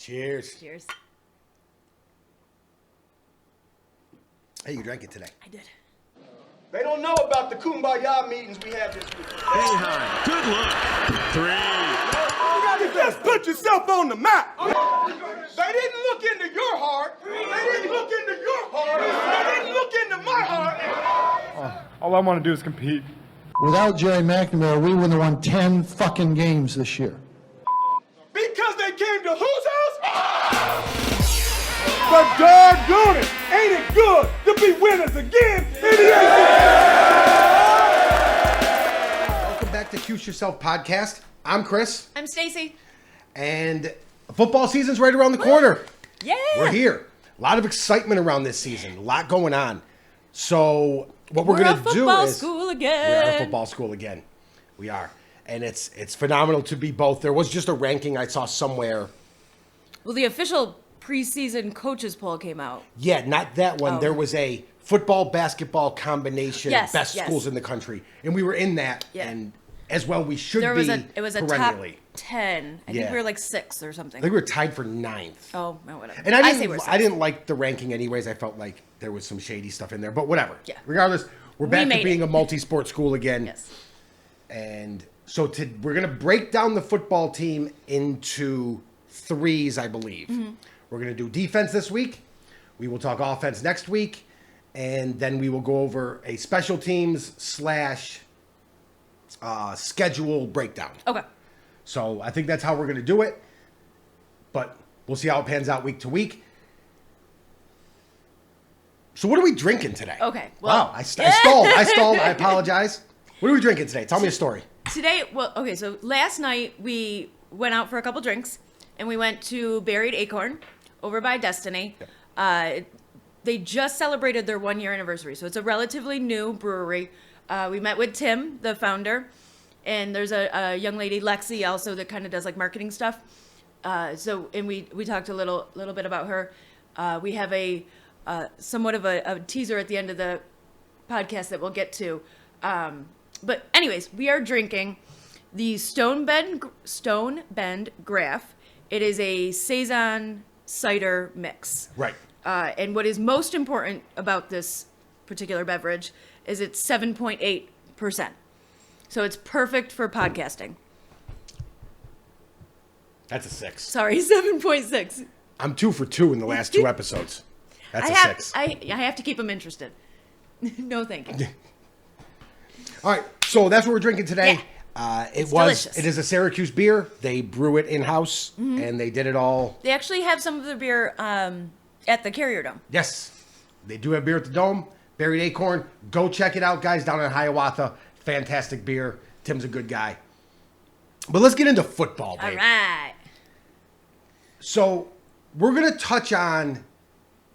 Cheers. Cheers. Hey, you drank it today. I did. They don't know about the kumbaya meetings we had this week. Behind. Good look. Three. You just put yourself on the map. They didn't look into your heart. They didn't look into your heart. They didn't look into my heart. All I want to do is compete. Without Jerry McNamara, we wouldn't have won 10 fucking games this year. Because they came to whose house? But doggone it, ain't it good to be winners again in the ACC? Welcome back to Cuse Yourself Podcast. I'm Chris. I'm Stacy. And football season's right around the corner. Yeah. We're here. A lot of excitement around this season. A lot going on. So what we're going to do is... We're a football school again. We are a football school again. We are. And it's phenomenal to be both. There was just a ranking I saw somewhere. Well, the official preseason coaches poll came out. Yeah, not that one. Oh. There was a football, basketball combination, Yes, best yes. schools in the country. And we were in that. Yeah. And as well, we should It was be a top perennially. 10. I Yeah. think we were like 6 or I something. think we were tied for 9th. Oh, no, whatever. And I say we're 6. I didn't like the ranking anyways. I felt like there was some shady stuff in there, but whatever. Yeah. Regardless, we're back to made being it. a multi-sport school again. Yes. And so we're going to break down the football team into 3s, I believe. Mm-hmm. We're going to do defense this week. We will talk offense next week. And then we will go over a special teams / schedule breakdown. Okay. So I think that's how we're going to do it. But we'll see how it pans out week to week. So what are we drinking today? Okay, well- Wow, I stalled. I apologize. What are we drinking today? Tell me a story. Today, so last night we went out for a couple drinks, and we went to Buried Acorn over by Destiny. They just celebrated their 1-year anniversary, so it's a relatively new brewery. We met with Tim, the founder, and there's a young lady, Lexi, also that kind of does like marketing stuff. And we talked a little bit about her. We have a somewhat of a teaser at the end of the podcast that we'll get to. But anyways, we are drinking the Stone Bend Graph. It is a Saison cider mix. Right. And what is most important about this particular beverage is it's 7.8%. So it's perfect for podcasting. That's a 6. Sorry, 7.6. I'm 2 for 2 in the last 2 episodes. That's a 6. I have to keep them interested. No, thank you. All right, so that's what we're drinking today. Yeah. It delicious. is a Syracuse beer. They brew it in-house, and they did it all. They actually have some of the beer at the Carrier Dome. Yes, they do have beer at the Dome. Buried Acorn. Go check it out, guys, down in Hiawatha. Fantastic beer. Tim's a good guy. But let's get into football, babe. All right. So we're going to touch on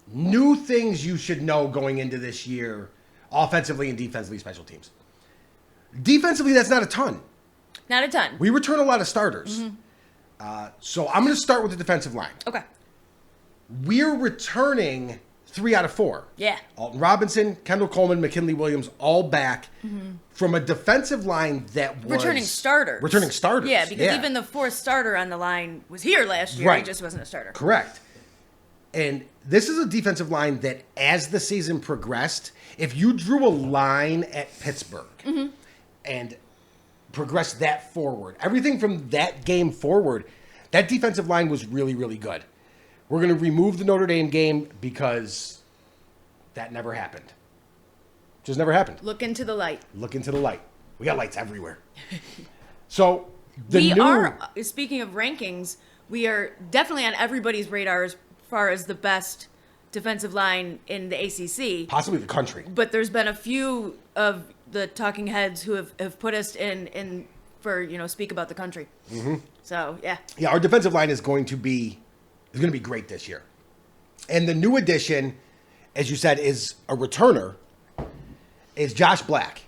new things you should know going into this year, offensively and defensively, special teams. Defensively, that's not a ton. Not a ton. We return a lot of starters. So I'm going to start with the defensive line. Okay. We're returning 3 out of 4. Yeah. Alton Robinson, Kendall Coleman, McKinley Williams, all back from a defensive line that was... Returning starters. Returning starters. Yeah, because even the 4th starter on the line was here last year. Right. He just wasn't a starter. Correct. And this is a defensive line that, as the season progressed, if you drew a line at Pittsburgh and progressed that forward, everything from that game forward, that defensive line was really, really good. We're going to remove the Notre Dame game because that never happened. Just never happened. Look into the light. Look into the light. We got lights everywhere. So, speaking of rankings, we are definitely on everybody's radar as far as the best defensive line in the ACC. Possibly the country. But there's been a few of the talking heads who have put us in for, speak about the country. So, yeah. Yeah, our defensive line is going to be great this year. And the new addition, as you said, is a returner, is Josh Black.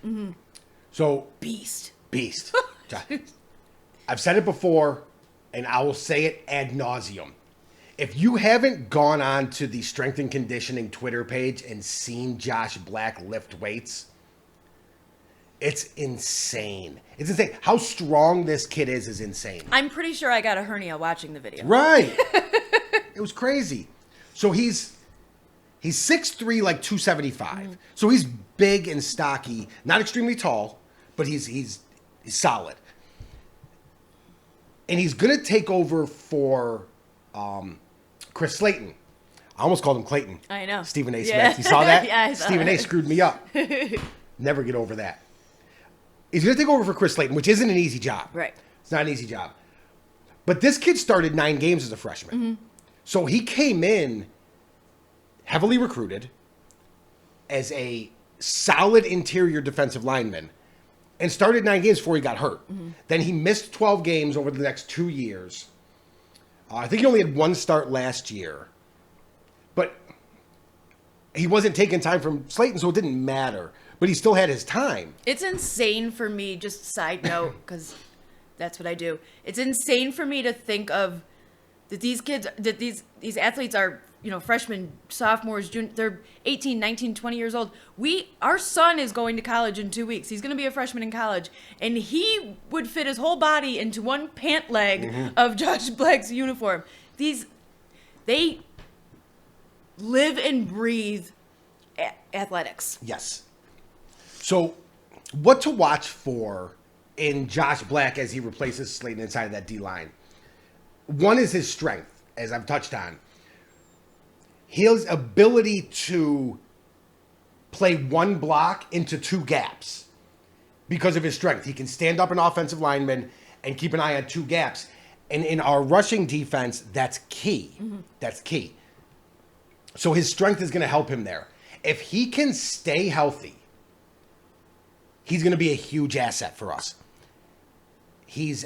So Beast. I've said it before, and I will say it ad nauseum. If you haven't gone on to the strength and conditioning Twitter page and seen Josh Black lift weights, it's insane. It's insane. How strong this kid is insane. I'm pretty sure I got a hernia watching the video. Right. It was crazy. So he's 6'3", like 275. So he's big and stocky, not extremely tall, but he's solid. And he's going to take over for Chris Slayton. I almost called him Clayton. I know. Stephen A. Yeah. Smith. You saw that? Yeah, I saw Stephen A. that. screwed me up. Never get over that. He's going to take over for Chris Slayton, which isn't an easy job. Right. It's not an easy job. But this kid started 9 games as a freshman. So he came in heavily recruited as a solid interior defensive lineman and started 9 games before he got hurt. Then he missed 12 games over the next 2 years. I think he only had 1 start last year. But he wasn't taking time from Slayton, so it didn't matter. But he still had his time. It's insane for me, just side note, because that's what I do. It's insane for me to think of that these kids, that these athletes are, freshmen, sophomores, they're 18, 19, 20 years old. Our son is going to college in 2 weeks. He's going to be a freshman in college. And he would fit his whole body into one pant leg of Josh Black's uniform. They live and breathe athletics. Yes. So, what to watch for in Josh Black as he replaces Slayton inside of that D-line? One is his strength, as I've touched on. His ability to play one block into 2 gaps because of his strength. He can stand up an offensive lineman and keep an eye on 2 gaps. And in our rushing defense, that's key. That's key. So his strength is going to help him there. If he can stay healthy, he's going to be a huge asset for us. Does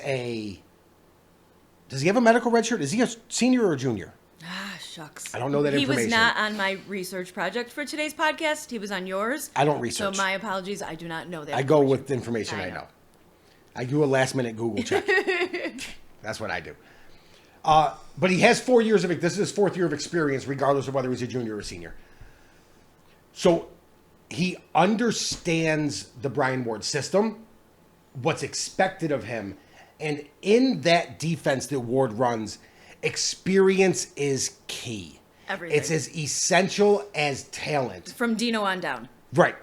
he have a medical red shirt? Is he a senior or a junior? Ah, shucks. I don't know that He information. was not on my research project for today's podcast. He was on yours. I don't research. So my apologies. I do not know that. I go with information I know. I do a last-minute Google check. That's what I do. But he has 4 years this is his 4th year of experience, regardless of whether he's a junior or a senior. So he understands the Brian Ward system, what's expected of him. And in that defense that Ward runs, experience is key. Everything. It's as essential as talent. From Dino on down. Right.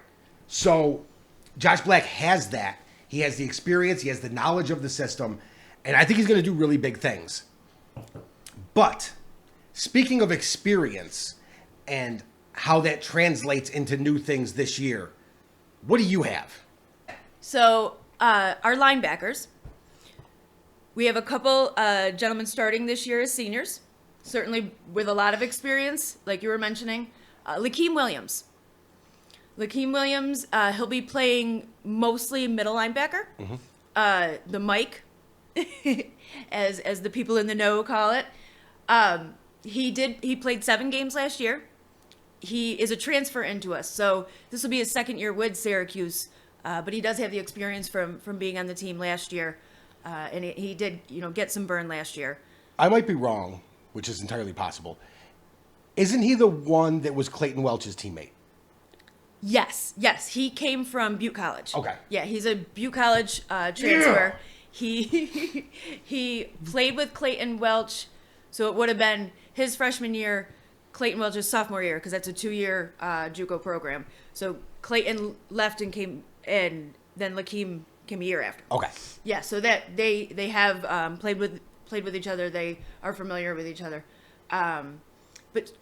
So Josh Black has that. He has the experience. He has the knowledge of the system. And I think he's going to do really big things. But speaking of experience and how that translates into new things this year, what do you have? So our linebackers, we have a couple gentlemen starting this year as seniors, certainly with a lot of experience, like you were mentioning. Lakeem Williams. He'll be playing mostly middle linebacker. The Mike, as the people in the know call it. He played 7 games last year. He is a transfer into us, so this will be his 2nd year with Syracuse. But he does have the experience from being on the team last year, and he did get some burn last year. I might be wrong, which is entirely possible. Isn't he the one that was Clayton Welch's teammate? Yes, he came from Butte College. Okay. Yeah, he's a Butte College transfer. Yeah. He played with Clayton Welch, so it would have been his freshman year, Clayton Welch's sophomore year, because that's a 2-year JUCO program. So Clayton left and came, and then Lakeem came a year after. Okay. Yeah, so that they have played with each other. They are familiar with each other. But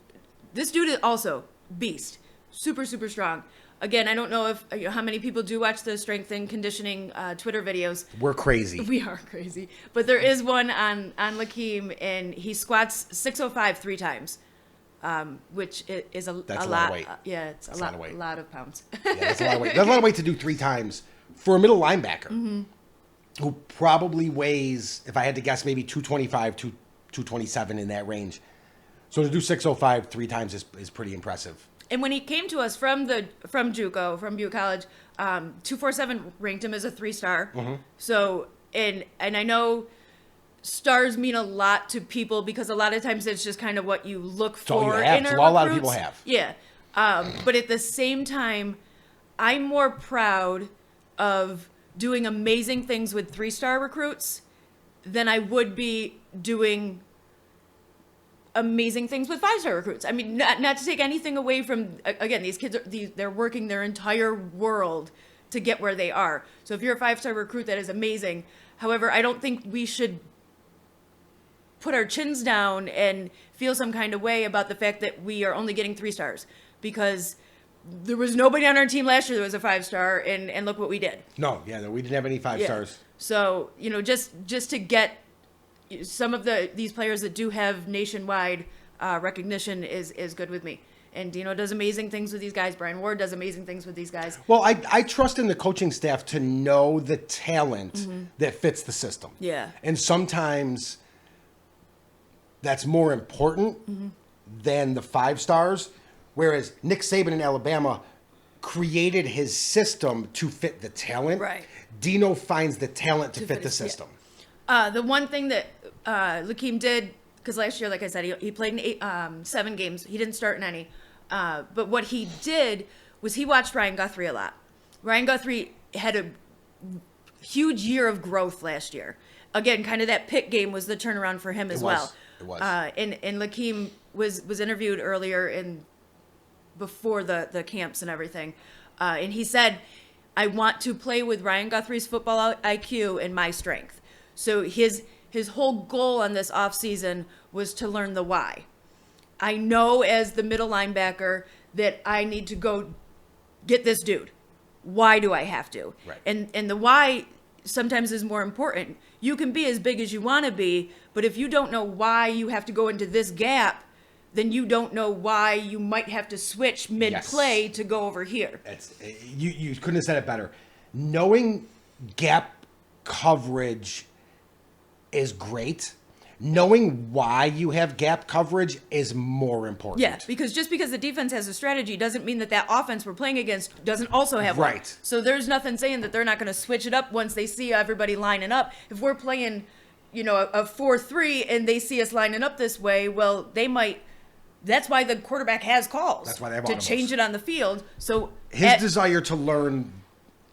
this dude is also beast, super strong. Again, I don't know if how many people do watch the strength and conditioning Twitter videos. We're crazy. We are crazy, but there is one on Lakeem, and he squats 605 3 times, which is a That's a lot. lot of weight. Yeah, it's a lot of pounds. Yeah, that's a lot of weight. That's a lot of weight to do 3 times for a middle linebacker who probably weighs, if I had to guess, maybe 225, 227 in that range. So to do 605 3 times is pretty impressive. And when he came to us from JUCO, from Butte College, 247 ranked him as a 3-star. So and I know stars mean a lot to people because a lot of times it's just kind of what you look for. all you have. In It's a all a lot of recruits. people have. Yeah. But at the same time, I'm more proud of doing amazing things with 3-star recruits than I would be doing amazing things with 5-star recruits. I mean, not to take anything away from, again, these kids, they're working their entire world to get where they are. So if you're a 5-star recruit, that is amazing. However, I don't think we should put our chins down and feel some kind of way about the fact that we are only getting 3 stars, because there was nobody on our team last year that was a 5-star, and look what we did. No, we didn't have any 5 stars. So, just to get some of these players that do have nationwide recognition is good with me. And Dino does amazing things with these guys. Brian Ward does amazing things with these guys. Well, I trust in the coaching staff to know the talent that fits the system. Yeah. And sometimes that's more important than the 5 stars. Whereas Nick Saban in Alabama created his system to fit the talent. Right. Dino finds the talent to fit the system. The one thing that Lakeem did, because last year, like I said, he played in 7 games. He didn't start in any. But what he did was he watched Ryan Guthrie a lot. Ryan Guthrie had a huge year of growth last year. Again, kind of that Pitt game was the turnaround for him as well. It was. And Lakeem was interviewed earlier before the camps and everything. And he said, I want to play with Ryan Guthrie's football IQ and my strength. So his whole goal on this offseason was to learn the why. I know as the middle linebacker that I need to go get this dude. Why do I have to? Right. And the why sometimes is more important. You can be as big as you want to be, but if you don't know why you have to go into this gap, then you don't know why you might have to switch mid-play to go over here. You couldn't have said it better. Knowing gap coverage is great. Knowing why you have gap coverage is more important. Yeah, because just because the defense has a strategy doesn't mean that offense we're playing against doesn't also have one. Right. So there's nothing saying that they're not going to switch it up once they see everybody lining up. If we're playing, a 4-3 and they see us lining up this way, well, they might. That's why the quarterback has calls. That's why they have to audibles. Change it on the field. So his desire to learn.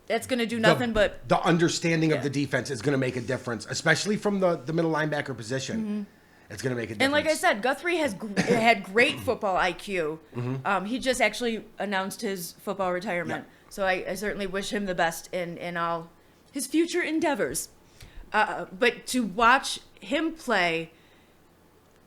That's going to do nothing but the understanding of the defense is going to make a difference, especially from the middle linebacker position. It's going to make a difference. And like I said, Guthrie had great football IQ. He just actually announced his football retirement. Yeah. So I certainly wish him the best in all his future endeavors. But to watch him play,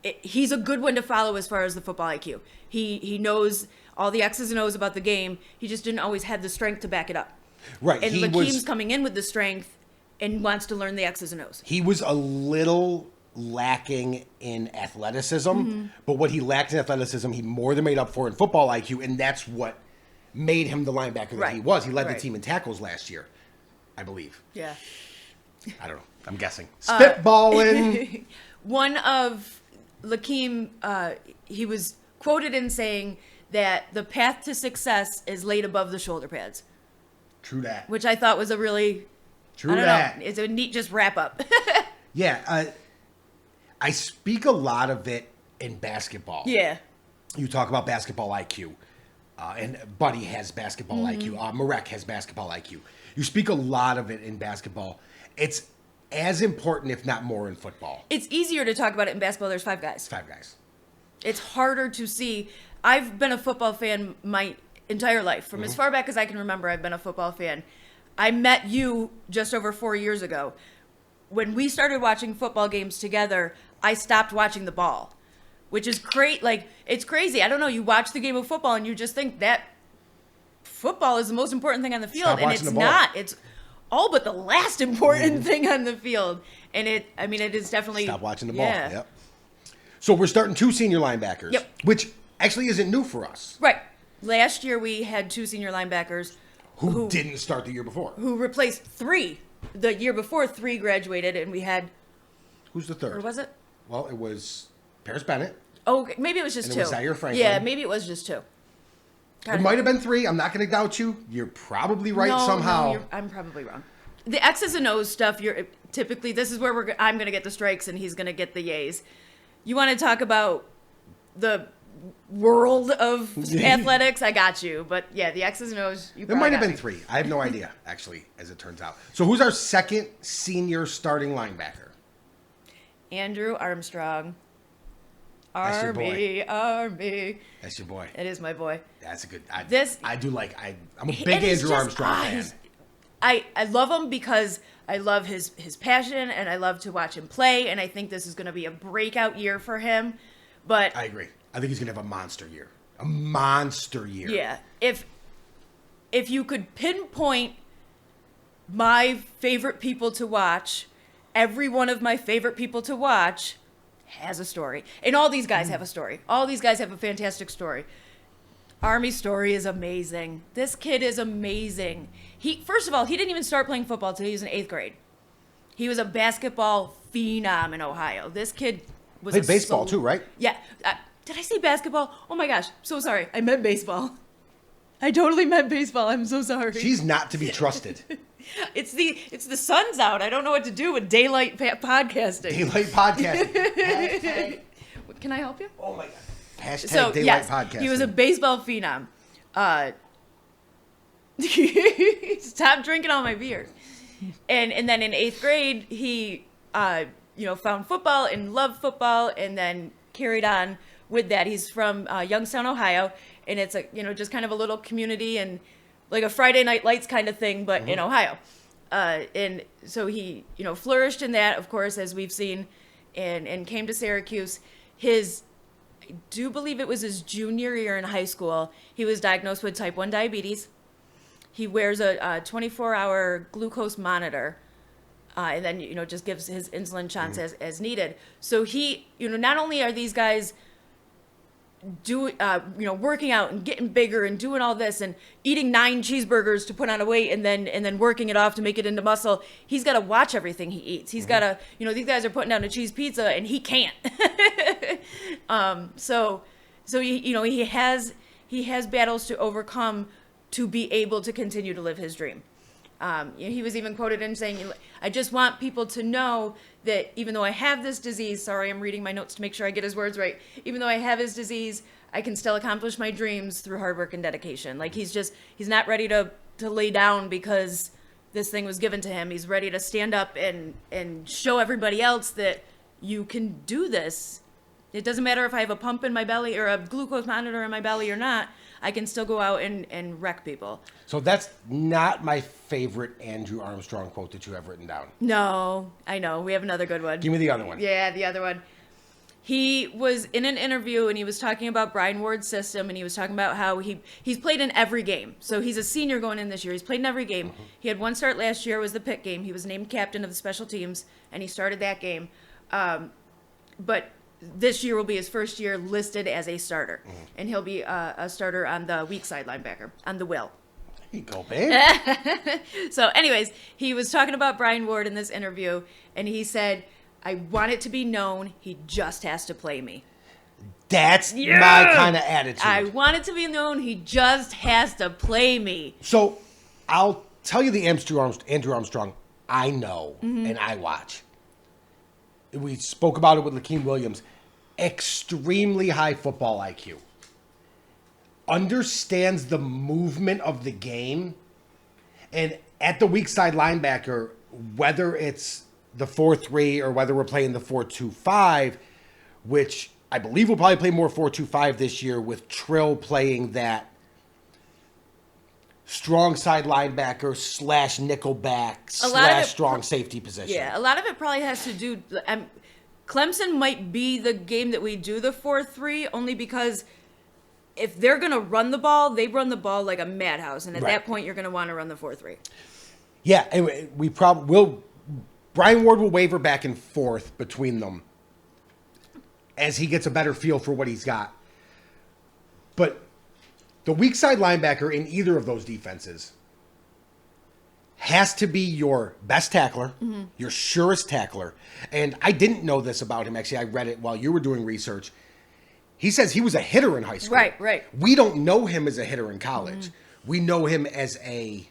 he's a good one to follow as far as the football IQ. He knows all the X's and O's about the game. He just didn't always have the strength to back it up. Right. And Lakeem's coming in with the strength and wants to learn the X's and O's. He was a little lacking in athleticism, but what he lacked in athleticism, he more than made up for in football IQ, and that's what made him the linebacker that he was. He led the team in tackles last year, I believe. Yeah. I don't know. I'm guessing. Spitballing. One of Lakeem, he was quoted in saying that the path to success is laid above the shoulder pads. True that. Which I thought was a really, True I don't that. know, it's a neat just wrap up. Yeah. I speak a lot of it in basketball. Yeah. You talk about basketball IQ. And Buddy has basketball IQ. Marek has basketball IQ. You speak a lot of it in basketball. It's as important, if not more, in football. It's easier to talk about it in basketball. There's 5 guys. 5 guys. It's harder to see. I've been a football fan my entire life. From as far back as I can remember, I've been a football fan. I met you just over 4 years ago. When we started watching football games together, I stopped watching the ball, which is great. Like, it's crazy. I don't know. You watch the game of football and you just think that football is the most important thing on the field, and it's not. It's all but the last important thing on the field. And it is definitely Stop watching the ball. Yep. So we're starting 2 senior linebackers, which actually isn't new for us. Right. Last year we had 2 senior linebackers who didn't start the year before. Who replaced 3. The year before 3 graduated, and we had. Who's the 3rd? Or was it? Well, it was Paris Bennett. Oh, okay. Maybe it was just and 2. It was Zaire Franklin. Yeah, maybe it was just 2. It might have been 3. I'm not going to doubt you. You're probably right somehow. No, I'm probably wrong. The X's and O's stuff, you're typically, this is where I'm going to get the strikes and he's going to get the yays. You want to talk about the world of athletics? I got you. But yeah, the X's and O's, There might have been 3. I have no idea, actually, as it turns out. So who's our second senior starting linebacker? Andrew Armstrong. That's your boy. Army. That's your boy. It is my boy. That's a good. I'm a big And it's Andrew just- Armstrong fan. I love him because I love his passion and I love to watch him play. And I think this is going to be a breakout year for him. But I agree. I think he's gonna have a monster year. A monster year. yeah, if you could pinpoint my favorite people to watch, every one of my favorite people to watch has a story. And all these guys have a story. All these guys have a fantastic story. Army's story is amazing. This kid is amazing. First of all, he didn't even start playing football till he was in 8th grade. He was a basketball phenom in Ohio. This kid was Played baseball too, right? Yeah. Did I say basketball? Oh my gosh. So sorry. I meant baseball. I totally meant baseball. I'm so sorry. She's not to be trusted. It's the sun's out. I don't know what to do with daylight podcasting. Daylight podcasting. Can I help you? Oh my god. Hashtag So daylight yes, podcasting. he was a baseball phenom. Stop drinking all my beer. And then in 8th grade, he found football and loved football, and then carried on with that. He's from Youngstown, Ohio, and it's just kind of a little community and like a Friday Night Lights kind of thing, but in Ohio. And so he flourished in that, of course, as we've seen, and came to Syracuse. I do believe it was his junior year in high school, he was diagnosed with type 1 diabetes. He wears a 24-hour glucose monitor, and then just gives his insulin shots as needed. So he, not only are these guys working out and getting bigger and doing all this and eating 9 cheeseburgers to put on a weight and then working it off to make it into muscle, he's got to watch everything he eats. He's got to, these guys are putting down a cheese pizza and he can't. So he has battles to overcome to be able to continue to live his dream. He was even quoted in saying, I just want people to know that even though I have this disease, sorry, I'm reading my notes to make sure I get his words right. Even though I have his disease, I can still accomplish my dreams through hard work and dedication. Like he's not ready to lay down because this thing was given to him. He's ready to stand up and show everybody else that you can do this. It doesn't matter if I have a pump in my belly or a glucose monitor in my belly or not. I can still go out and wreck people. So that's not my favorite Andrew Armstrong quote that you have written down. No, I know. We have another good one. Give me the other one. Yeah, the other one. He was in an interview and he was talking about Brian Ward's system, and he was talking about how he's played in every game. So he's a senior going in this year. He's played in every game. He had one start last year. It was the Pitt game. He was named captain of the special teams, and he started that game. But this year will be his first year listed as a starter, and he'll be a starter on the weak side linebacker, on the will. There you go, babe. So anyways, he was talking about Brian Ward in this interview, and he said, I want it to be known he just has to play me. That's my kind of attitude. I want it to be known he just has to play me. So I'll tell you the Andrew Armstrong I know and I watch. We spoke about it with Lakeem Williams. Extremely high football IQ. Understands the movement of the game. And at the weak side linebacker, whether it's the 4-3 or whether we're playing the 4-2-5, which I believe we'll probably play more 4-2-5 this year with Trill playing that strong side linebacker / nickel back / strong safety position. Yeah, a lot of it probably has to do. Clemson might be the game that we do the 4-3 only because if they're going to run the ball, they run the ball like a madhouse. And at that point, you're going to want to run the 4-3. Yeah, and we probably will. Brian Ward will waver back and forth between them as he gets a better feel for what he's got. But the weak side linebacker in either of those defenses has to be your best tackler, your surest tackler. And I didn't know this about him. Actually, I read it while you were doing research. He says he was a hitter in high school. Right. We don't know him as a hitter in college. We know him as a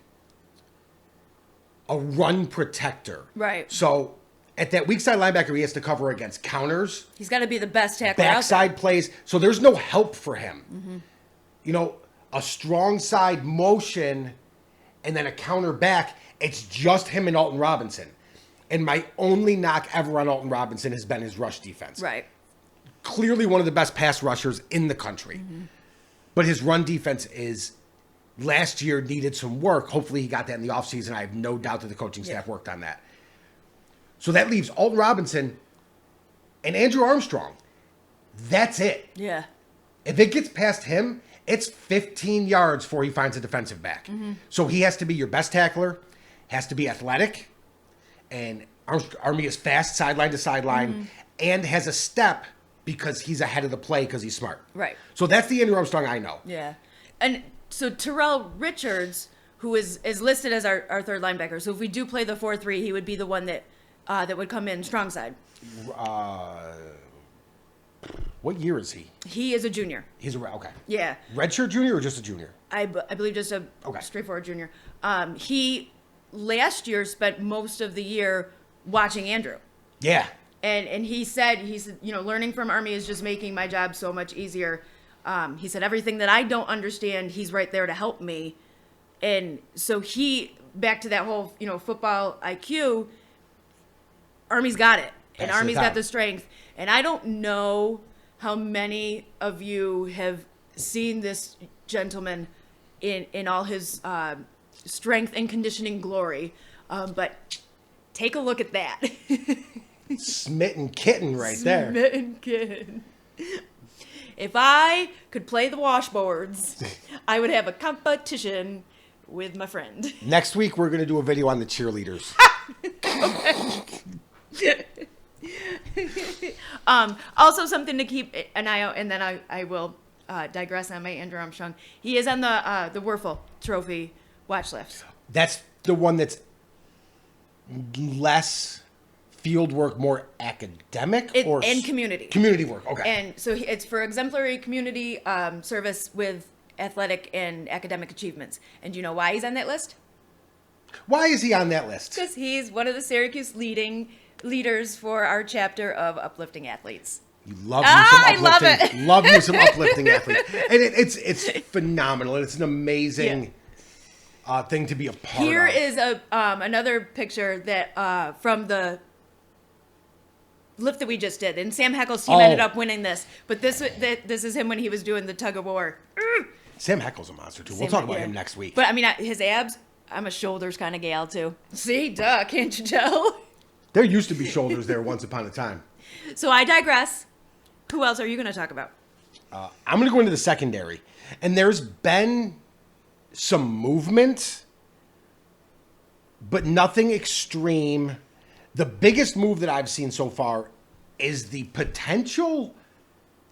run protector. Right. So at that weak side linebacker, he has to cover against counters. He's got to be the best tackler out there. Backside plays. So there's no help for him. A strong side motion and then a counter back, it's just him and Alton Robinson. And my only knock ever on Alton Robinson has been his rush defense. Right. clearly one of the best pass rushers in the country. But his run defense is, last year, needed some work. Hopefully he got that in the offseason. I have no doubt that the coaching staff worked on that. So that leaves Alton Robinson and Andrew Armstrong. That's it. Yeah. If it gets past him, it's 15 yards before he finds a defensive back. So he has to be your best tackler, has to be athletic, and Army is fast sideline to sideline, and has a step because he's ahead of the play because he's smart. Right. So that's the Andrew Armstrong I know. Yeah. And so Terrell Richards, who is listed as our third linebacker. So if we do play the 4-3, he would be the one that would come in strong side. What year is he? He is a junior. He's okay. Yeah. Redshirt junior or just a junior? I believe just a straightforward junior. He last year spent most of the year watching Andrew. Yeah. And he said, learning from Army is just making my job so much easier. He said, everything that I don't understand, he's right there to help me. And so back to that whole, football IQ, Army's got it. And That's Army's the got time. the strength. And I don't know how many of you have seen this gentleman in all his strength and conditioning glory. But take a look at that. Smitten kitten right there. Smitten kitten. If I could play the washboards, I would have a competition with my friend. Next week, we're going to do a video on the cheerleaders. Also something to keep an eye out, and then I will digress on my Andrew Armstrong. He is on the Werfel Trophy watch list. That's the one that's less field work, more academic, and community. Community work, okay. And so it's for exemplary community service with athletic and academic achievements. And do you know why he's on that list? Why is he on that list? Because he's one of the Syracuse leaders for our chapter of uplifting athletes. You love you some I love uplifting. it. Love you some uplifting athletes, and it's phenomenal. It's an amazing thing to be a part Here of. is another picture that from the lift that we just did, and Sam Heckle's team ended up winning this. But this is him when he was doing the tug of war. Sam Heckle's a monster too. We'll talk about him next week. But I mean, his abs. I'm a shoulders kind of gal too. See, duh, can't you tell? There used to be shoulders there once upon a time. So I digress. Who else are you going to talk about? I'm going to go into the secondary, and there's been some movement, but nothing extreme. The biggest move that I've seen so far is the potential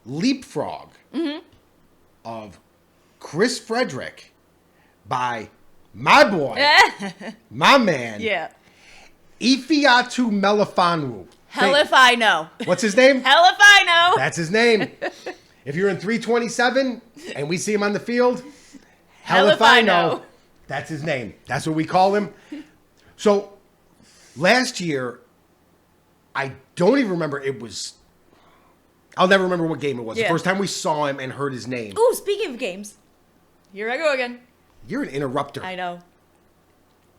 leapfrog of Chris Frederick by my boy, my man, Ifiatu Melifanu. Hell if I know. What's his name? Hell if I know. That's his name. If you're in 327 and we see him on the field, hell if I know. That's his name. That's what we call him. So last year, I don't even remember. I'll never remember what game it was. Yeah. The first time we saw him and heard his name. Ooh, speaking of games, here I go again. You're an interrupter. I know.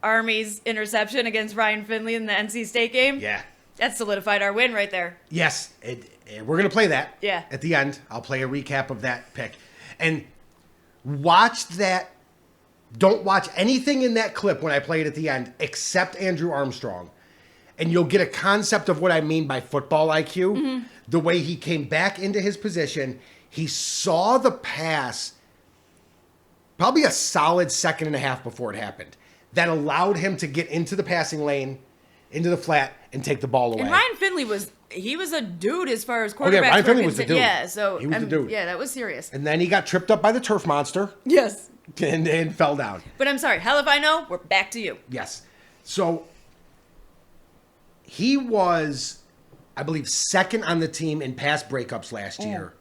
Army's interception against Ryan Finley in the NC State game. Yeah. That solidified our win right there. Yes. We're going to play that. Yeah. At the end, I'll play a recap of that pick. And watch that. Don't watch anything in that clip when I play it at the end except Andrew Armstrong. And you'll get a concept of what I mean by football IQ. The way he came back into his position. He saw the pass probably a solid second and a half before it happened. That allowed him to get into the passing lane, into the flat, and take the ball away. And Ryan Finley was a dude as far as quarterbacks. Ryan Finley was the dude. Yeah, so he was the dude. Yeah, that was serious. And then he got tripped up by the turf monster. Yes. And fell down. But I'm sorry, hell if I know, we're back to you. Yes. So he was, I believe, second on the team in pass breakups last year.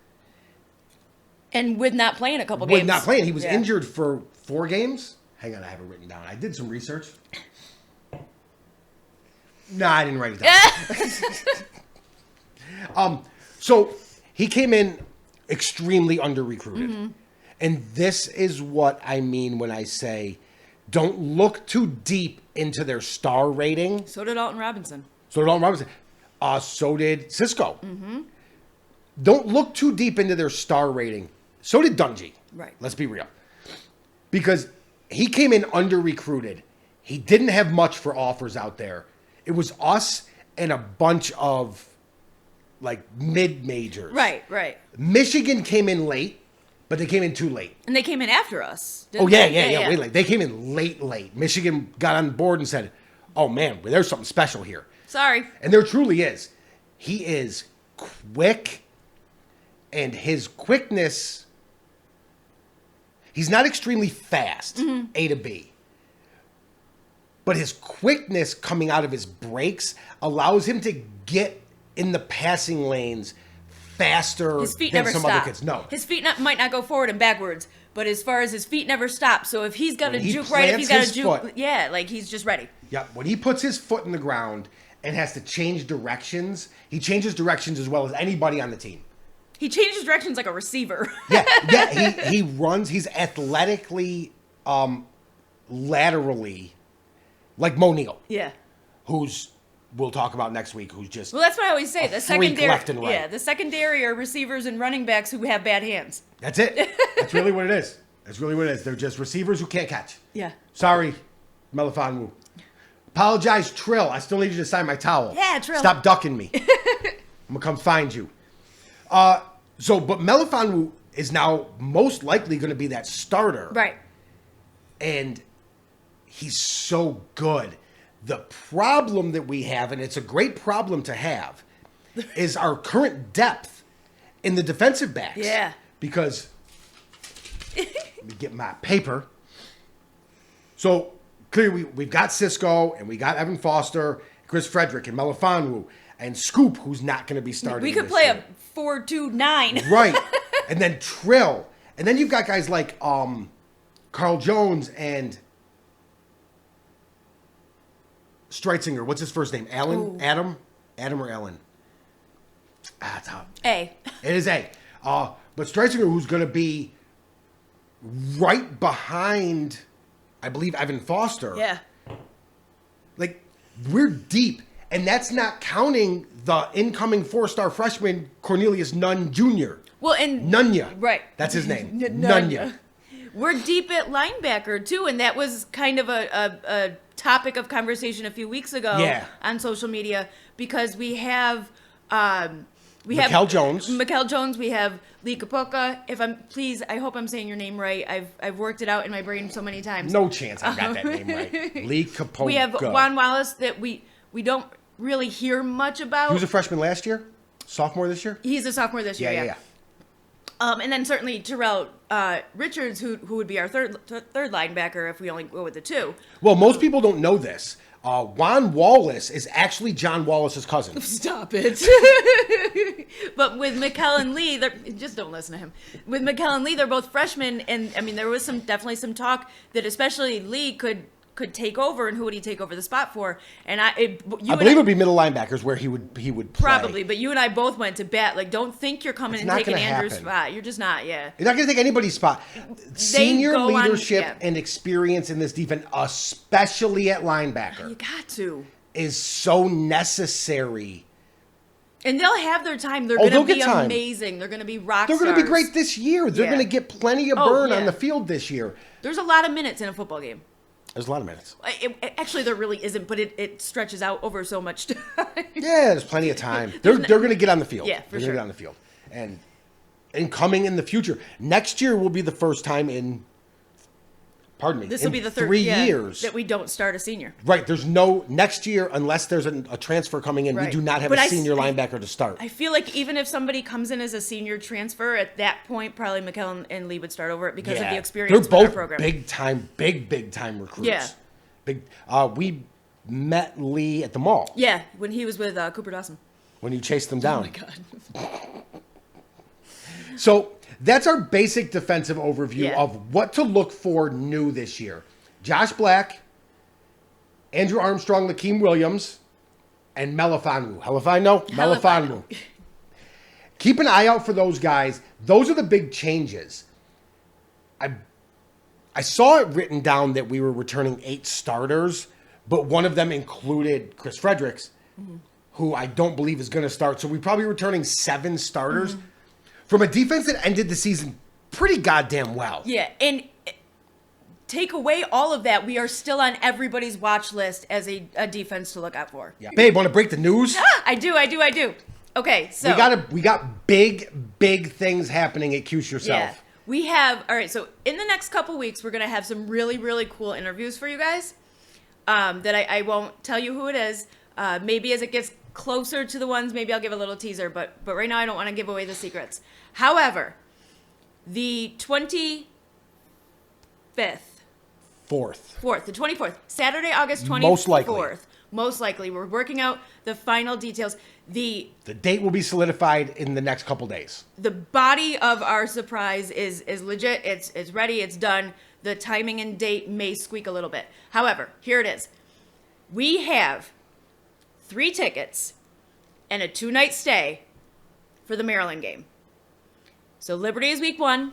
And with not playing a couple games. With not playing. He was injured for 4 games. Hang on, I have it written down. I did some research. No, I didn't write it down. So he came in extremely under-recruited. And this is what I mean when I say don't look too deep into their star rating. So did Alton Robinson. So did Cisco. don't look too deep into their star rating. So did Dungy. Right. Let's be real. Because he came in under-recruited. He didn't have much for offers out there. It was us and a bunch of, like, mid-majors. Right. Michigan came in late, but they came in too late. And they came in after us. Oh, didn't yeah, they? way late. They came in late. Michigan got on board and said, oh, man, there's something special here. Sorry. And there truly is. He is quick, and his quickness, he's not extremely fast, A to B. But his quickness coming out of his breaks allows him to get in the passing lanes faster His feet than never some stop. other kids. No. His feet might not go forward and backwards, but as far as his feet never stop. So if he's got When a he juke right, if he's got a plants his juke, foot- yeah, like he's just ready. Yeah, when he puts his foot in the ground and has to change directions, he changes directions as well as anybody on the team. He changes directions like a receiver. He runs. He's athletically, laterally, like Mo Neal, Yeah. who's we'll talk about next week. Who's just Well, that's what I always say. The freak secondary, left and right. yeah, the secondary are receivers and running backs who have bad hands. that's it. That's really what it is. That's really what it is. They're just receivers who can't catch. Yeah. Sorry, Melifonwu. Apologize, Trill. I still need you to sign my towel. Yeah, Trill. Stop ducking me. I'm gonna come find you. But Melifonwu is now most likely going to be that starter. Right. And he's so good. The problem that we have, and it's a great problem to have, is our current depth in the defensive backs. Yeah. Because, let me get my paper. So, clearly we've got Cisco, and we got Evan Foster, Chris Frederick, and Melifonwu, and Scoop, who's not going to be starting We could this play year. a 4-2-9. Right. And then Trill. And then you've got guys like Carl Jones and Streitzinger. What's his first name? Alan? Ooh. Adam? Adam or Alan? It's tough. A. It is A. But Streitzinger, who's going to be right behind, I believe, Evan Foster. Yeah. Like, we're deep. And that's not counting the incoming 4-star freshman, Cornelius Nunn Jr. Well, and Nunya. right. That's his name. Nunya. We're deep at linebacker too, and that was kind of a topic of conversation a few weeks ago on social media because we have Mikel Jones. Mikel Jones. We have Lee Kapoka. I hope I'm saying your name right. I've worked it out in my brain so many times. No chance I got that name right. Lee Capoga. We have Juan Wallace that we don't really hear much about. He was a freshman last year? Sophomore this year? He's a sophomore this year. Yeah. And then certainly Terrell Richards, who would be our third linebacker if we only go with the two. Well, most people don't know this. Juan Wallace is actually John Wallace's cousin. Stop it. But with Mikel and Lee, just don't listen to him. With Mikel and Lee, they're both freshmen, and I mean there was definitely some talk that especially Lee could take over, and who would he take over the spot for? And I believe it would be middle linebackers where he would play. Probably, but you and I both went to bat. Like, don't think you're coming It's and not taking gonna Andrew's happen. spot. You're just not. Yeah. You're not going to take anybody's spot. Senior go on- leadership yeah. and experience in this defense, especially at linebacker, You got to. is so necessary. And they'll have their time. They're they'll going to be get time. amazing. They're going to be rock They're stars. going to be great this year. They're Yeah. going to get plenty of Oh, burn yeah. on the field this year. There's a lot of minutes in a football game. There's a lot of minutes. Actually, there really isn't, but it stretches out over so much time. Yeah, there's plenty of time. They're going to get on the field. Yeah, for they're sure. going to get on the field. And coming in the future, next year will be the first time in, pardon me, This in will be the third 3 years. that we don't start a senior. Right, there's no, next year, unless there's a transfer coming in, we Right. do not have But a I senior linebacker to start. I feel like even if somebody comes in as a senior transfer, at that point, probably Mikel and Lee would start over it because of the experience They're with our both program. big time recruits. Yeah. Big. We met Lee at the mall Yeah, when he was with Cooper Dawson. when you chased them down. Oh my God. So that's our basic defensive overview Yeah. of what to look for new this year. Josh Black, Andrew Armstrong, Lakeem Williams, and Melifonwu. Melifonwu. Keep an eye out for those guys. Those are the big changes. I saw it written down that we were returning 8 starters, but one of them included Chris Fredericks, who I don't believe is going to start. So we're probably returning 7 starters. from a defense that ended the season pretty goddamn well. Yeah, and take away all of that, we are still on everybody's watch list as a defense to look out for. Yeah. Babe, want to break the news? I do. Okay, so we got big things happening at Cuse Yourself. yeah, we have. All right, so in the next couple weeks, we're gonna have some really cool interviews for you guys. That I won't tell you who it is. Maybe as it gets closer to the ones, maybe I'll give a little teaser. But right now, I don't want to give away the secrets. However, the 25th. The 24th, Saturday, August 24th. Most likely. We're working out the final details. The date will be solidified in the next couple days. The body of our surprise is legit. It's ready. It's done. The timing and date may squeak a little bit. However, here it is. We have 3 tickets and a 2-night stay for the Maryland game. So Liberty is week 1.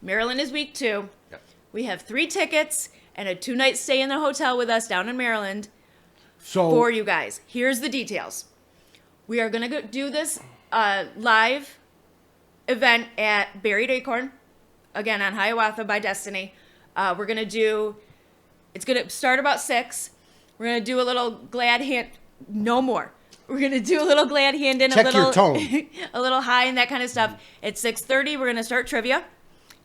Maryland is week 2. Yep. We have 3 tickets and a 2-night stay in the hotel with us down in Maryland So for you guys. Here's the details. We are going to do this live event at Buried Acorn, again on Hiawatha by Destiny. We're going to do, it's going to start about 6. We're going to do a little glad hand, no more. We're going to do a little glad hand in, check a little, your tone. a little high and that kind of stuff. At 6:30, we're going to start trivia.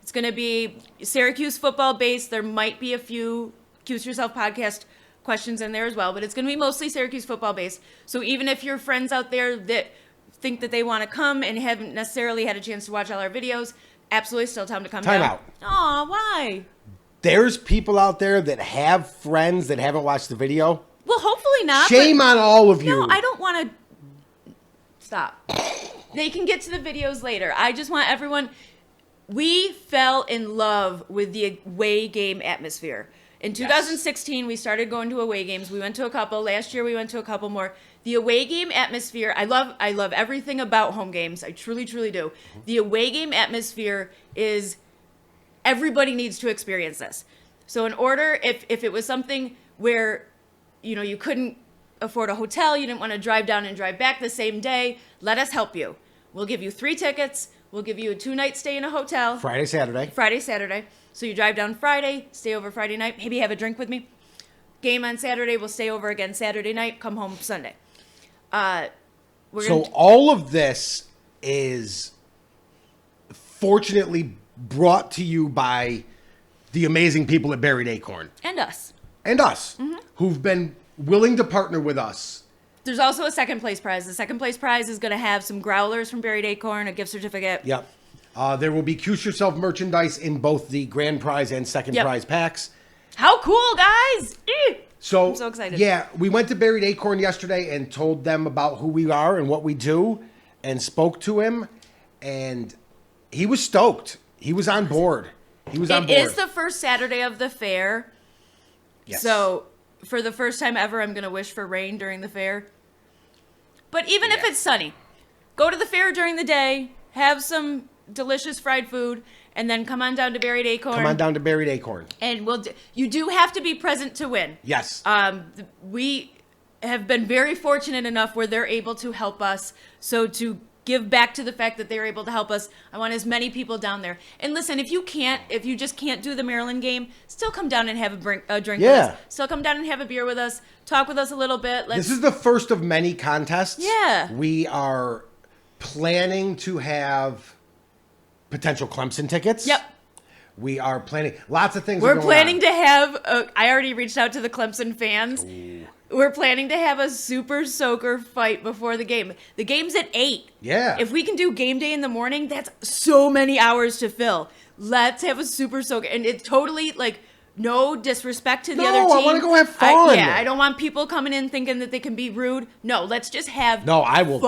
It's going to be Syracuse football based. There might be a few Cuse Yourself podcast questions in there as well, but it's going to be mostly Syracuse football based. So even if you're friends out there that think that they want to come and haven't necessarily had a chance to watch all our videos, absolutely still tell them to come Time down. out. Aw, why? There's people out there that have friends that haven't watched the video. Well, hopefully not. Shame but on all of you. No, I don't want to. Stop. They can get to the videos later. I just want everyone. We fell in love with the away game atmosphere. In 2016, we started going to away games. We went to a couple. Last year, we went to a couple more. The away game atmosphere, I love everything about home games. I truly do. The away game atmosphere is, everybody needs to experience this. So in order, if it was something where, you couldn't afford a hotel, you didn't want to drive down and drive back the same day, let us help you. We'll give you 3 tickets. We'll give you a 2-night stay in a hotel. Friday, Saturday. So you drive down Friday, stay over Friday night, maybe have a drink with me. Game on Saturday, we'll stay over again Saturday night, come home Sunday. All of this is fortunately brought to you by the amazing people at Buried Acorn. And us. Who've been willing to partner with us. There's also a second place prize. The second place prize is going to have some growlers from Buried Acorn, a gift certificate. Yep. There will be Cuse Yourself merchandise in both the grand prize and second prize packs. How cool, guys! So, I'm so excited. Yeah, we went to Buried Acorn yesterday and told them about who we are and what we do and spoke to him, and he was stoked. He was on board. It is the first Saturday of the fair. Yes. So, for the first time ever, I'm going to wish for rain during the fair. But even if it's sunny, go to the fair during the day, have some delicious fried food, and then come on down to Buried Acorn. And you do have to be present to win. Yes. We have been very fortunate enough where they're able to help us. So to give back to the fact that they're able to help us, I want as many people down there. And listen, if you just can't do the Maryland game, still come down and have a drink with us. Still come down and have a beer with us. Talk with us a little bit. This is the first of many contests. Yeah. We are planning to have potential Clemson tickets. Yep. We are planning lots of things. We're planning to have. I already reached out to the Clemson fans. Ooh. We're planning to have a super soaker fight before the game. The game's at 8. Yeah. If we can do game day in the morning, that's so many hours to fill. Let's have a super soaker, and it's totally no disrespect to the other team. No, I want to go have fun. I don't want people coming in thinking that they can be rude. No, let's just have fun. I will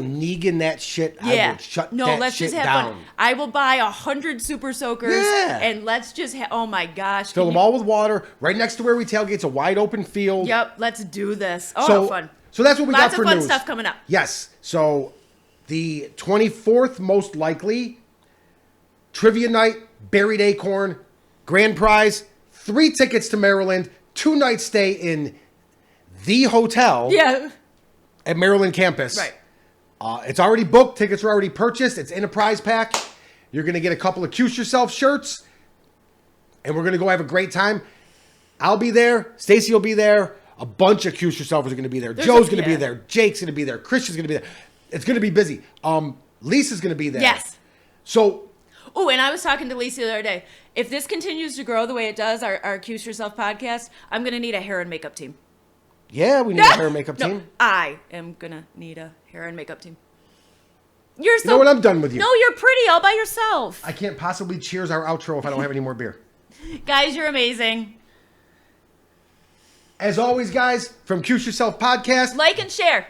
Negan that shit. Yeah. I will shut let's shit just have down. fun. I will buy 100 super soakers. Yeah. And let's just oh my gosh. Fill them all with water. Right next to where we tailgate, it's a wide open field. Yep, let's do this. Oh, so, how fun. So that's what we got for news. Lots of fun stuff coming up. Yes. So the 24th, most likely, trivia night, Buried Acorn, grand prize, 3 tickets to Maryland, 2-night stay in the hotel Yeah. at Maryland campus. Right. It's already booked. Tickets are already purchased. It's in a prize pack. You're going to get a couple of Cuse Yourself shirts. And we're going to go have a great time. I'll be there. Stacy will be there. A bunch of Cuse Yourselfers are going to be there. Joe's going to be there. Jake's going to be there. Christian's going to be there. It's going to be busy. Lisa's going to be there. Yes. So. Oh, and I was talking to Lisa the other day. If this continues to grow the way it does, our Cuse Yourself podcast, I'm going to need a hair and makeup team. Yeah, we need a hair and makeup team. I am going to need a hair and makeup team. You know what? I'm done with you. No, you're pretty all by yourself. I can't possibly cheers our outro if I don't have any more beer. Guys, you're amazing. As always, guys, from Cuse Yourself Podcast. Like and share.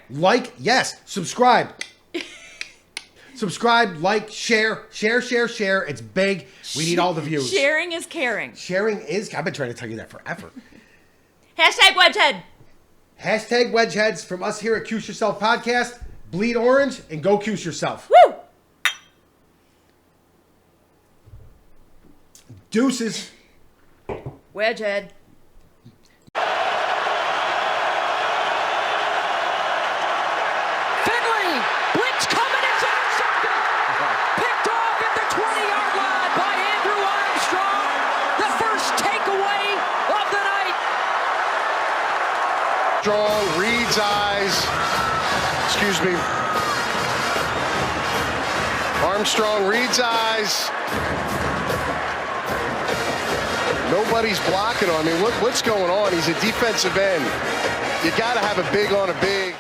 Yes. Subscribe. Subscribe, like, share. Share. It's big. We need all the views. Sharing is caring. I've been trying to tell you that forever. Hashtag Wedgehead. Hashtag Wedgeheads from us here at Cuse Yourself Podcast. Bleed orange and go Cuse Yourself. Woo! Deuces. Wedgehead. Finley, blitz coming, it's intercepted. Picked off at the 20-yard line by Andrew Armstrong. The first takeaway of the night. Strong reads eyes. Excuse me. Armstrong reads eyes. Nobody's blocking him. I mean, what's going on? He's a defensive end. You got to have a big on a big.